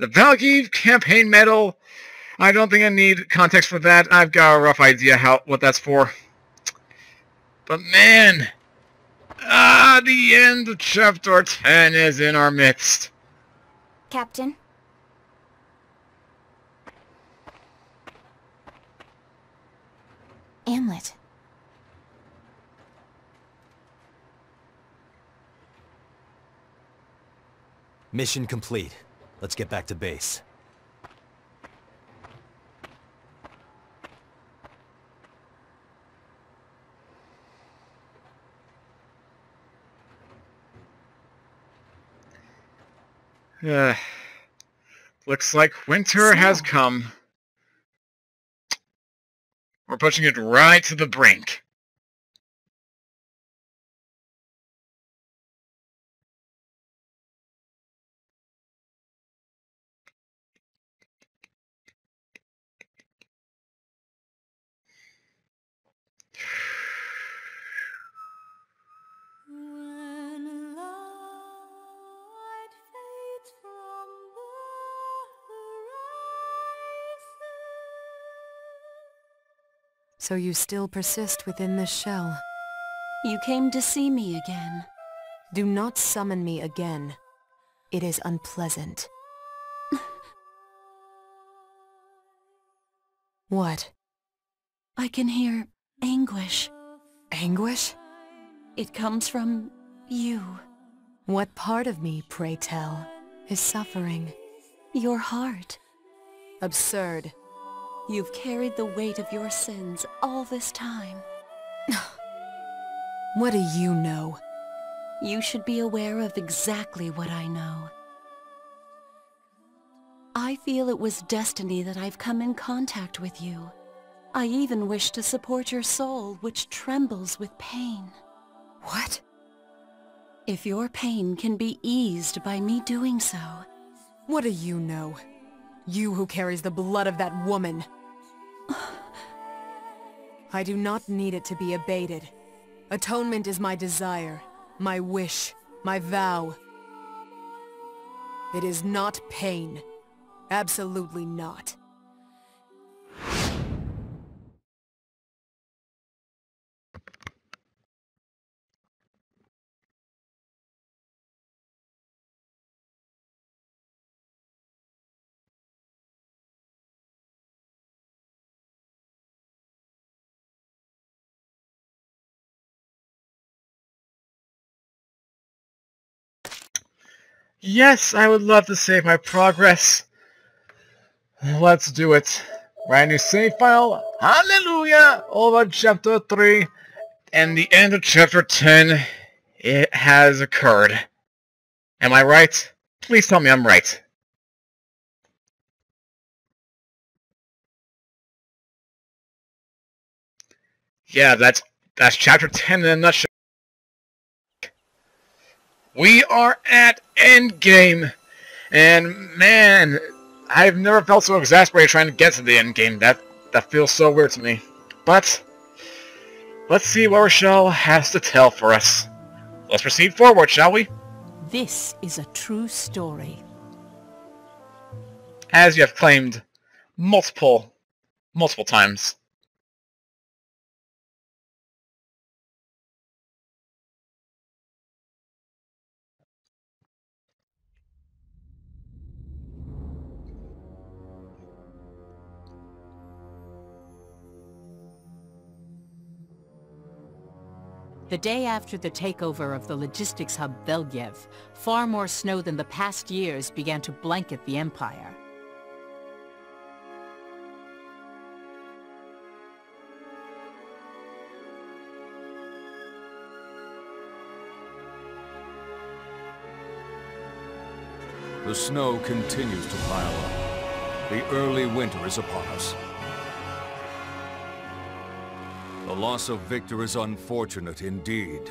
The Valkyrie campaign medal. I don't think I need context for that. I've got a rough idea what that's for. But man, the end of Chapter 10 is in our midst. Captain? Amleth. Mission complete. Let's get back to base. Looks like winter has come. We're pushing it right to the brink. So you still persist within this shell? You came to see me again. Do not summon me again. It is unpleasant. What? I can hear anguish. Anguish? It comes from you. What part of me, pray tell, is suffering? Your heart. Absurd. You've carried the weight of your sins all this time. What do you know? You should be aware of exactly what I know. I feel it was destiny that I've come in contact with you. I even wish to support your soul, which trembles with pain. What? If your pain can be eased by me doing so. What do you know? You who carries the blood of that woman. I do not need it to be abated. Atonement is my desire, my wish, my vow. It is not pain. Absolutely not. Yes, I would love to save my progress. Let's do it. Brand new save file. Hallelujah! Over Chapter 3. And the end of Chapter 10. It has occurred. Am I right? Please tell me I'm right. Yeah, that's Chapter 10 in a nutshell. We are at endgame, and man, I've never felt so exasperated trying to get to the endgame. That feels so weird to me. But let's see what Rochelle has to tell for us. Let's proceed forward, shall we? This is a true story. As you have claimed multiple times. The day after the takeover of the logistics hub Velyev, far more snow than the past years began to blanket the Empire. The snow continues to pile up. The early winter is upon us. The loss of Victor is unfortunate indeed.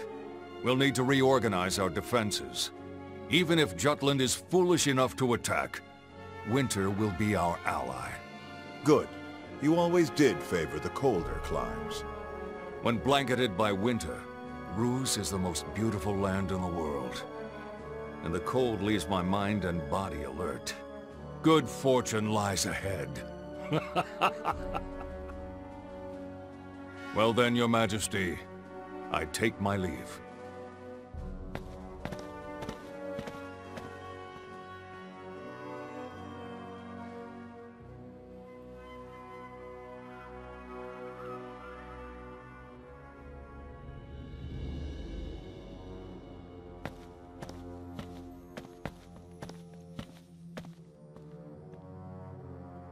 We'll need to reorganize our defenses. Even if Jutland is foolish enough to attack, winter will be our ally. Good. You always did favor the colder climes. When blanketed by winter, Ruse is the most beautiful land in the world. And the cold leaves my mind and body alert. Good fortune lies ahead. Well then, Your Majesty, I take my leave.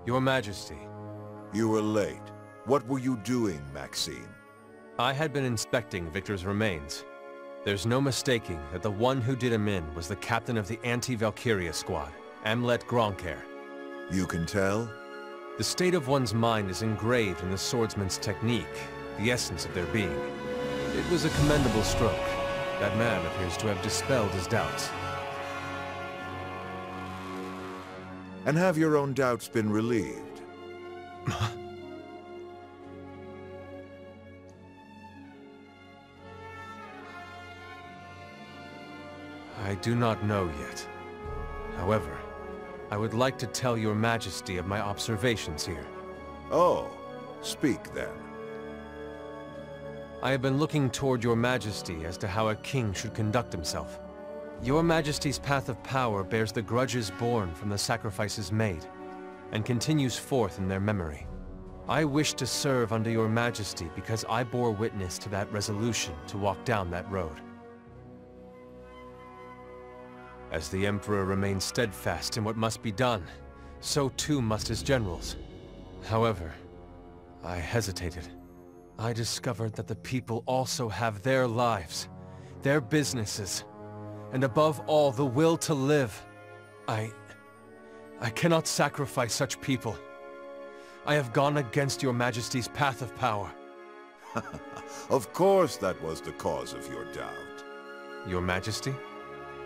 Your Majesty. You were late. What were you doing, Maxime? I had been inspecting Victor's remains. There's no mistaking that the one who did him in was the captain of the anti-Valkyria squad, Amleth Gronkair. You can tell? The state of one's mind is engraved in the swordsman's technique, the essence of their being. It was a commendable stroke. That man appears to have dispelled his doubts. And have your own doubts been relieved? I do not know yet. However, I would like to tell Your Majesty of my observations here. Oh, speak then. I have been looking toward Your Majesty as to how a king should conduct himself. Your Majesty's path of power bears the grudges born from the sacrifices made, and continues forth in their memory. I wish to serve under Your Majesty because I bore witness to that resolution to walk down that road. As the Emperor remains steadfast in what must be done, so too must his generals. However, I hesitated. I discovered that the people also have their lives, their businesses, and above all, the will to live. I cannot sacrifice such people. I have gone against Your Majesty's path of power. Of course that was the cause of your doubt. Your Majesty?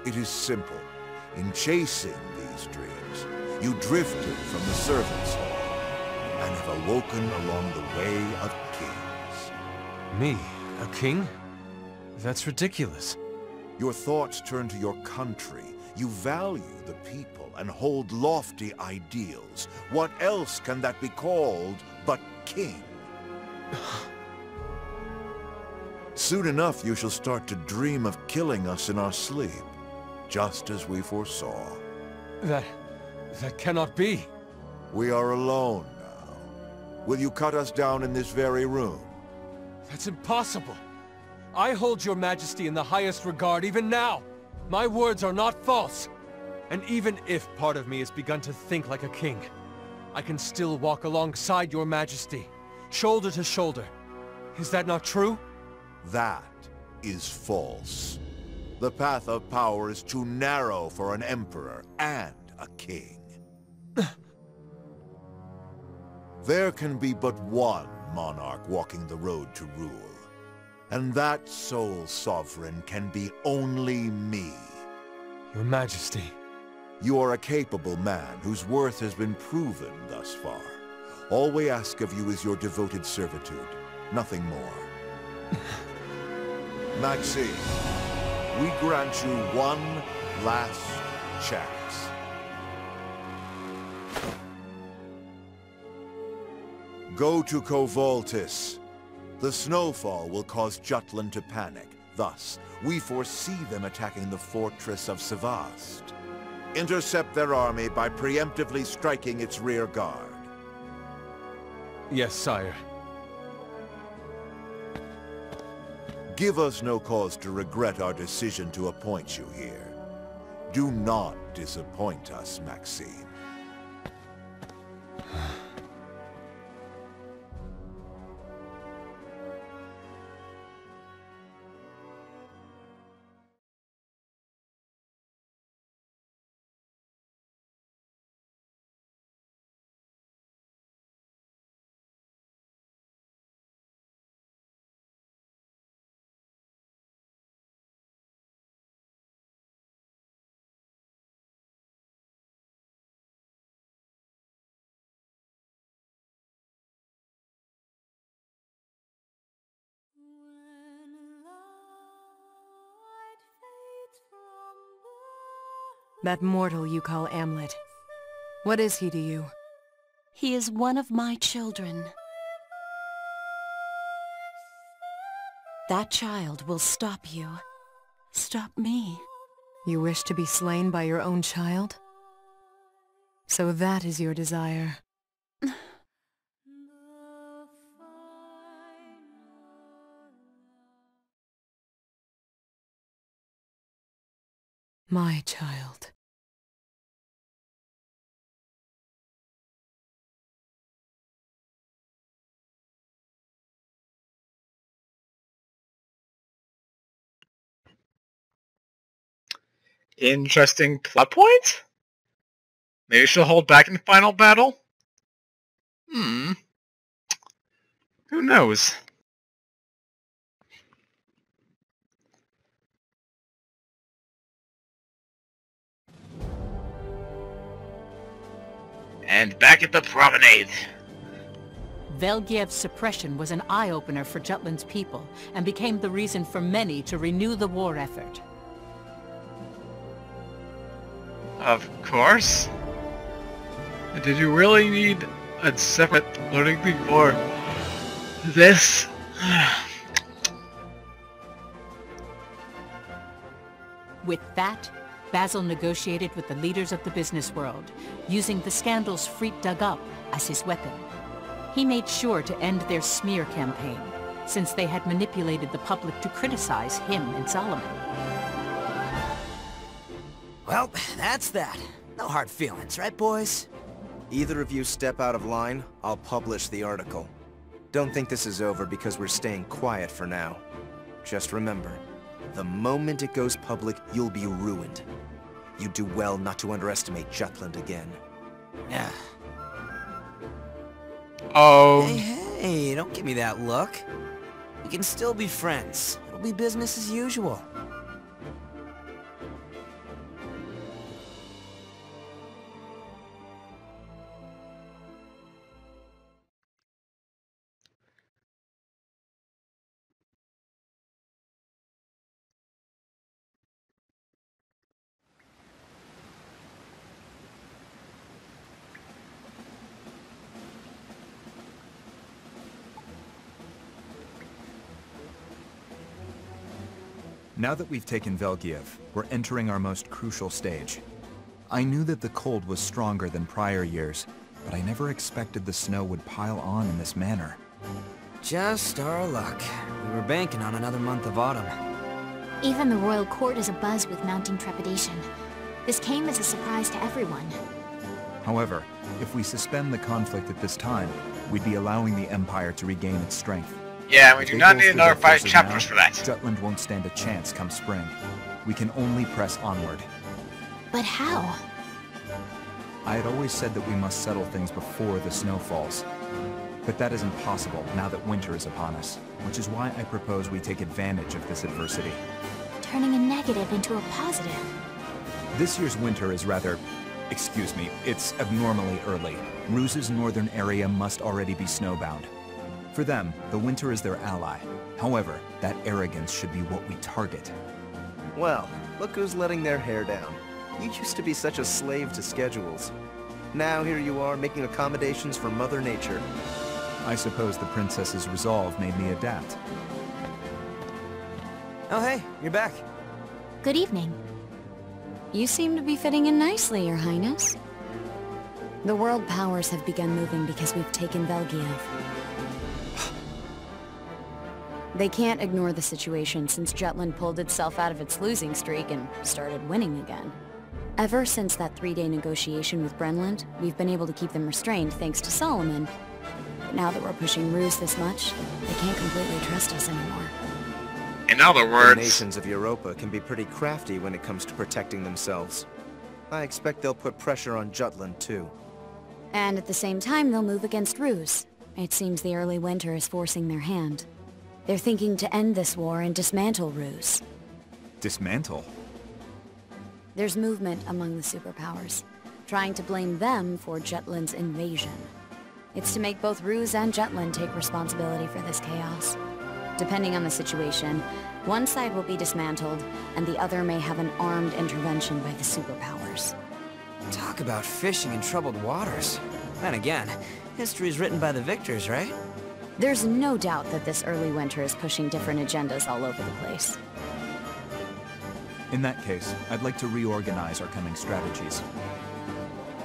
It is simple. In chasing these dreams, you drifted from the servants' hall and have awoken along the way of kings. Me? A king? That's ridiculous. Your thoughts turn to your country. You value the people and hold lofty ideals. What else can that be called but king? Soon enough you shall start to dream of killing us in our sleep, just as we foresaw. That cannot be. We are alone now. Will you cut us down in this very room? That's impossible. I hold Your Majesty in the highest regard even now. My words are not false. And even if part of me has begun to think like a king, I can still walk alongside Your Majesty, shoulder to shoulder. Is that not true? That is false. The path of power is too narrow for an emperor and a king. There can be but one monarch walking the road to rule. And that sole sovereign can be only me. Your Majesty. You are a capable man whose worth has been proven thus far. All we ask of you is your devoted servitude, nothing more. Maxime, we grant you one last chance. Go to Kovoltis. The snowfall will cause Jutland to panic. Thus, we foresee them attacking the fortress of Sevast. Intercept their army by preemptively striking its rear guard. Yes, sire. Give us no cause to regret our decision to appoint you here. Do not disappoint us, Maxime. That mortal you call Amleth. What is he to you? He is one of my children. That child will stop you. Stop me. You wish to be slain by your own child? So that is your desire. My child. Interesting plot point? Maybe she'll hold back in the final battle? Who knows? And back at the promenade. Velgiev's suppression was an eye-opener for Jutland's people, and became the reason for many to renew the war effort. Of course. Did you really need a separate loading thing for this? With that, Basil negotiated with the leaders of the business world, using the scandals Freet dug up as his weapon. He made sure to end their smear campaign, since they had manipulated the public to criticize him and Solomon. Well, that's that. No hard feelings, right, boys? Either of you step out of line, I'll publish the article. Don't think this is over because we're staying quiet for now. Just remember, the moment it goes public, you'll be ruined. You do well not to underestimate Jutland again. Yeah. Oh. Hey, don't give me that look. We can still be friends. It'll be business as usual. Now that we've taken Valkyria, we're entering our most crucial stage. I knew that the cold was stronger than prior years, but I never expected the snow would pile on in this manner. Just our luck. We were banking on another month of autumn. Even the royal court is abuzz with mounting trepidation. This came as a surprise to everyone. However, if we suspend the conflict at this time, we'd be allowing the Empire to regain its strength. Yeah, we do not need another 5 chapters for that. Jutland won't stand a chance come spring. We can only press onward. But how? I had always said that we must settle things before the snow falls. But that is impossible now that winter is upon us, which is why I propose we take advantage of this adversity. Turning a negative into a positive. This year's winter is rather... excuse me, it's abnormally early. Ruse's northern area must already be snowbound. For them, the winter is their ally. However, that arrogance should be what we target. Well, look who's letting their hair down. You used to be such a slave to schedules. Now here you are making accommodations for Mother Nature. I suppose the princess's resolve made me adapt. Oh hey, you're back. Good evening. You seem to be fitting in nicely, Your Highness. The world powers have begun moving because we've taken Valkyria. They can't ignore the situation since Jutland pulled itself out of its losing streak and started winning again. Ever since that 3-day negotiation with Brenland, we've been able to keep them restrained thanks to Solomon. But now that we're pushing Ruse this much, they can't completely trust us anymore. In other words... The nations of Europa can be pretty crafty when it comes to protecting themselves. I expect they'll put pressure on Jutland too. And at the same time, they'll move against Ruse. It seems the early winter is forcing their hand. They're thinking to end this war and dismantle Ruse. Dismantle? There's movement among the superpowers, trying to blame them for Jutland's invasion. It's to make both Ruse and Jutland take responsibility for this chaos. Depending on the situation, one side will be dismantled, and the other may have an armed intervention by the superpowers. Talk about fishing in troubled waters. Then again, history is written by the victors, right? There's no doubt that this early winter is pushing different agendas all over the place. In that case, I'd like to reorganize our coming strategies.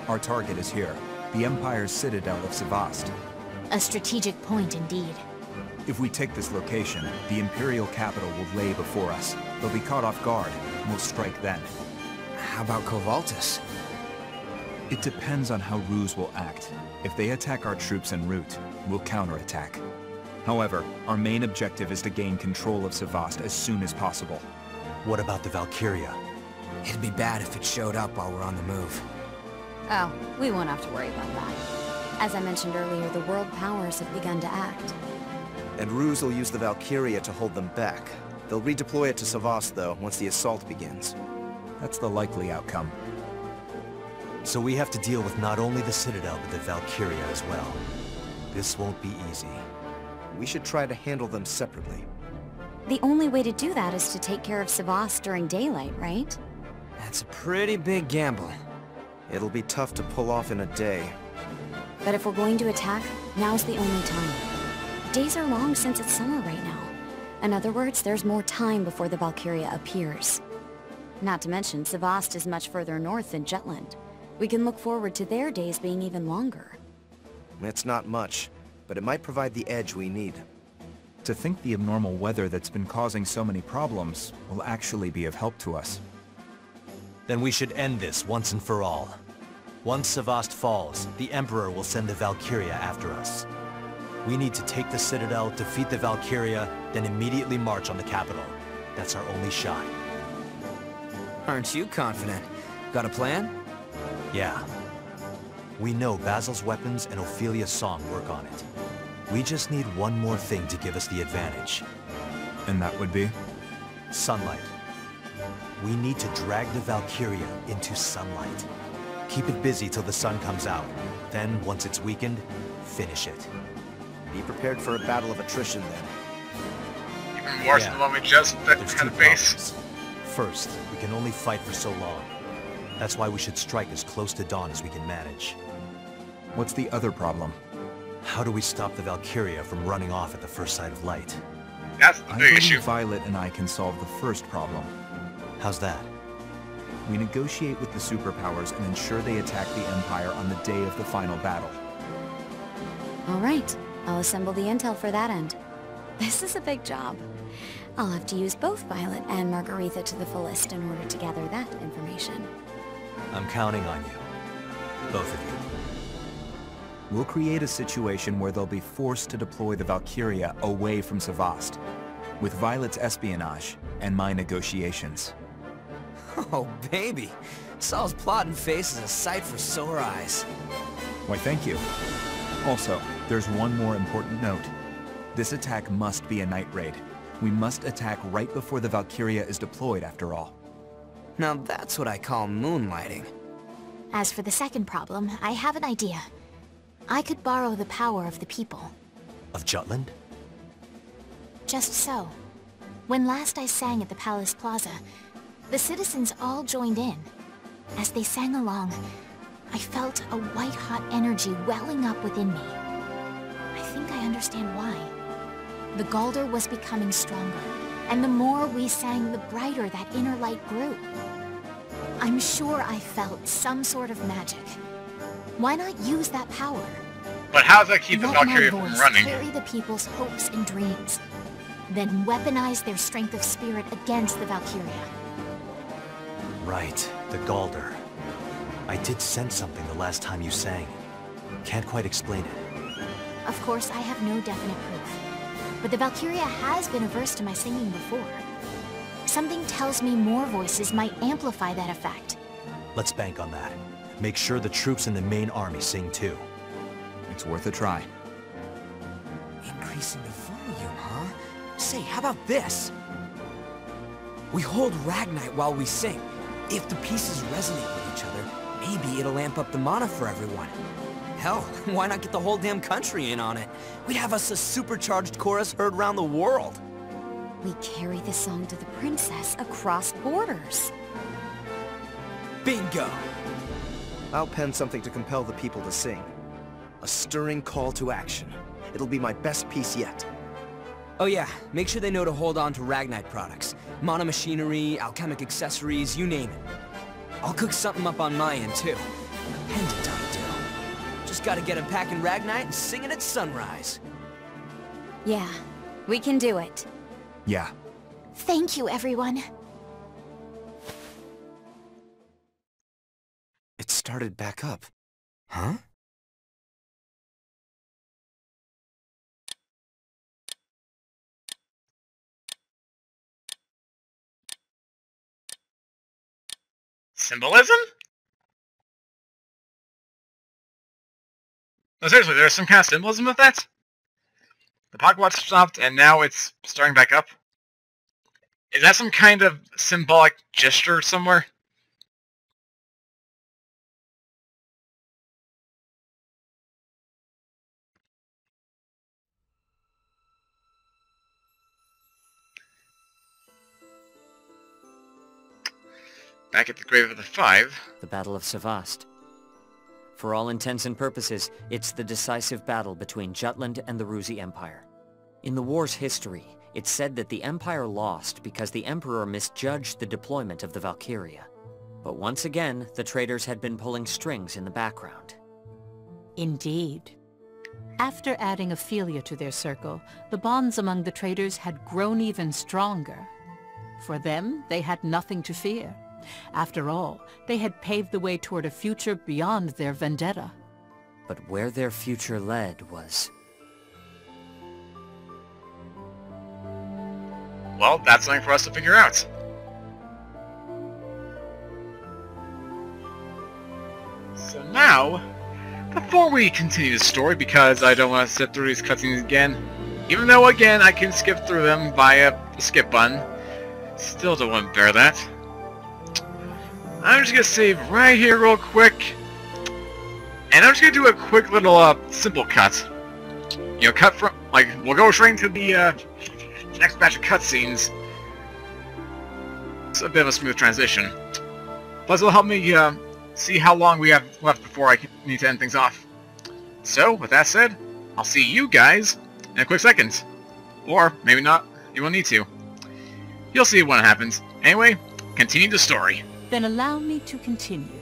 Our target is here, the Empire's citadel of Sevast. A strategic point indeed. If we take this location, the Imperial capital will lay before us. They'll be caught off guard, and we'll strike then. How about Kovaltis? It depends on how Ruse will act. If they attack our troops en route, we'll counterattack. However, our main objective is to gain control of Sevast as soon as possible. What about the Valkyria? It'd be bad if it showed up while we're on the move. Oh, we won't have to worry about that. As I mentioned earlier, the world powers have begun to act. And Ruse will use the Valkyria to hold them back. They'll redeploy it to Sevast, though, once the assault begins. That's the likely outcome. So we have to deal with not only the Citadel, but the Valkyria as well. This won't be easy. We should try to handle them separately. The only way to do that is to take care of Sevast during daylight, right? That's a pretty big gamble. It'll be tough to pull off in a day. But if we're going to attack, now's the only time. Days are long since it's summer right now. In other words, there's more time before the Valkyria appears. Not to mention, Sevast is much further north than Jutland. We can look forward to their days being even longer. It's not much, but it might provide the edge we need. To think the abnormal weather that's been causing so many problems will actually be of help to us. Then we should end this once and for all. Once Sevast falls, the Emperor will send the Valkyria after us. We need to take the Citadel, defeat the Valkyria, then immediately march on the capital. That's our only shot. Aren't you confident? Got a plan? Yeah. We know Basil's weapons and Ophelia's song work on it. We just need one more thing to give us the advantage. And that would be? Sunlight. We need to drag the Valkyria into sunlight. Keep it busy till the sun comes out. Then, once it's weakened, finish it. Be prepared for a battle of attrition then. Even worse than the one we just had to face. First, we can only fight for so long. That's why we should strike as close to dawn as we can manage. What's the other problem? How do we stop the Valkyria from running off at the first sight of light? That's the big issue. Violet and I can solve the first problem. How's that? We negotiate with the superpowers and ensure they attack the Empire on the day of the final battle. All right, I'll assemble the intel for that end. This is a big job. I'll have to use both Violet and Margaretha to the fullest in order to gather that information. I'm counting on you. Both of you. We'll create a situation where they'll be forced to deploy the Valkyria away from Sevast, with Violet's espionage and my negotiations. Oh, baby. Saul's plot and face is a sight for sore eyes. Why, thank you. Also, there's one more important note. This attack must be a night raid. We must attack right before the Valkyria is deployed, after all. Now that's what I call moonlighting. As for the second problem, I have an idea. I could borrow the power of the people. Of Jutland? Just so. When last I sang at the Palace Plaza, the citizens all joined in. As they sang along, I felt a white-hot energy welling up within me. I think I understand why. The Galder was becoming stronger, and the more we sang, the brighter that inner light grew. I'm sure I felt some sort of magic. Why not use that power? But how does that keep the Valkyria from running? Carry the people's hopes and dreams, then weaponize their strength of spirit against the Valkyria. Right, the Galder. I did sense something the last time you sang. Can't quite explain it. Of course, I have no definite proof. But the Valkyria has been averse to my singing before. Something tells me more voices might amplify that effect. Let's bank on that. Make sure the troops in the main army sing too. It's worth a try. Increasing the volume, huh? Say, how about this? We hold Ragnite while we sing. If the pieces resonate with each other, maybe it'll amp up the mana for everyone. Hell, why not get the whole damn country in on it? We'd have us a supercharged chorus heard around the world. We carry the song to the princess across borders. Bingo! I'll pen something to compel the people to sing. A stirring call to action. It'll be my best piece yet. Oh yeah, make sure they know to hold on to Ragnite products. Monomachinery, alchemic accessories, you name it. I'll cook something up on my end, too. Pendant on a dill. Just gotta get him packing Ragnite and singing at sunrise. Yeah, we can do it. Yeah. Thank you, everyone. It started back up. Huh? Symbolism? No, seriously, there's some kind of symbolism with that? The pocket watch stopped, and now it's starting back up? Is that some kind of symbolic gesture somewhere? Back at the Grave of the Five. The Battle of Sevast. For all intents and purposes, it's the decisive battle between Jutland and the Ruzi Empire. In the war's history, it's said that the Empire lost because the Emperor misjudged the deployment of the Valkyria. But once again, the traitors had been pulling strings in the background. Indeed. After adding Ophelia to their circle, the bonds among the traitors had grown even stronger. For them, they had nothing to fear. After all, they had paved the way toward a future beyond their vendetta. But where their future led was... Well, that's something for us to figure out. So now, before we continue the story, because I don't want to sit through these cutscenes again, even though, again, I can skip through them via the skip button, still don't want to bear that. I'm just gonna save right here real quick, and I'm just gonna do a quick little simple cut. You know, cut from, like, we'll go straight into the next batch of cutscenes. It's a bit of a smooth transition. Plus it'll help me see how long we have left before I need to end things off. So, with that said, I'll see you guys in a quick second. Or, maybe not, you won't need to. You'll see when it happens. Anyway, continue the story. Then allow me to continue.